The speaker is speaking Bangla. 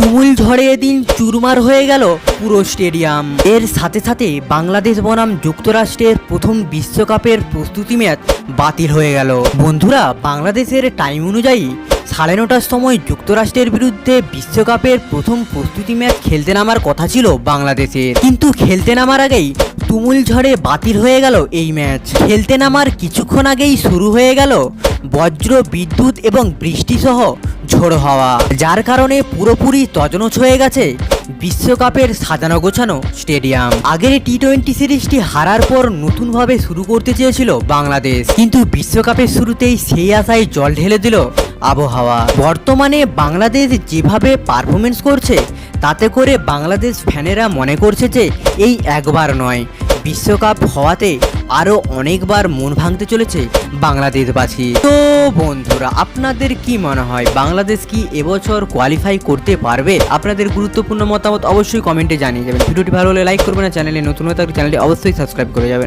তুমুল ঝড়ে এদিন চুরমার হয়ে গেল পুরো স্টেডিয়াম। এর সাথে সাথে বাংলাদেশ বনাম যুক্তরাষ্ট্রের প্রথম বিশ্বকাপের প্রস্তুতি ম্যাচ বাতিল হয়ে গেল। বন্ধুরা, বাংলাদেশের টাইম অনুযায়ী 9:30টার সময় যুক্তরাষ্ট্রের বিরুদ্ধে বিশ্বকাপের প্রথম প্রস্তুতি ম্যাচ খেলতে নামার কথা ছিল বাংলাদেশের, কিন্তু খেলতে নামার আগেই তুমুল ঝড়ে বাতিল হয়ে গেল এই ম্যাচ। খেলতে নামার কিছুক্ষণ আগেই শুরু হয়ে গেল বজ্র বিদ্যুৎ এবং বৃষ্টিসহ ঝোড়ো হাওয়া, যার কারণে পুরোপুরি তছনছ হয়ে গেছে বিশ্বকাপের সাজানো গোছানো স্টেডিয়াম। আগের টি-20 সিরিজটি হারার পর নতুনভাবে শুরু করতে চেয়েছিল বাংলাদেশ, কিন্তু বিশ্বকাপের শুরুতেই সেই আশায় জল ঢেলে দিল আবহাওয়া। বর্তমানে বাংলাদেশ যেভাবে পারফরমেন্স করছে তাতে করে বাংলাদেশ ফ্যানেরা মনে করছে যে এই একবার নয়, বিশ্বকাপ হওয়াতে আরও অনেকবার মন ভাঙতে চলেছে বাংলাদেশবাসী। তো বন্ধুরা, আপনাদের কি মনে হয় বাংলাদেশ কি এবছর কোয়ালিফাই করতে পারবে? আপনাদের গুরুত্বপূর্ণ মতামত অবশ্যই কমেন্টে জানিয়ে যাবেন। ভিডিওটি ভালো হলে লাইক করবেন, চ্যানেলে নতুন হয়ে থাকলে চ্যানেলটি অবশ্যই সাবস্ক্রাইব করে যাবেন।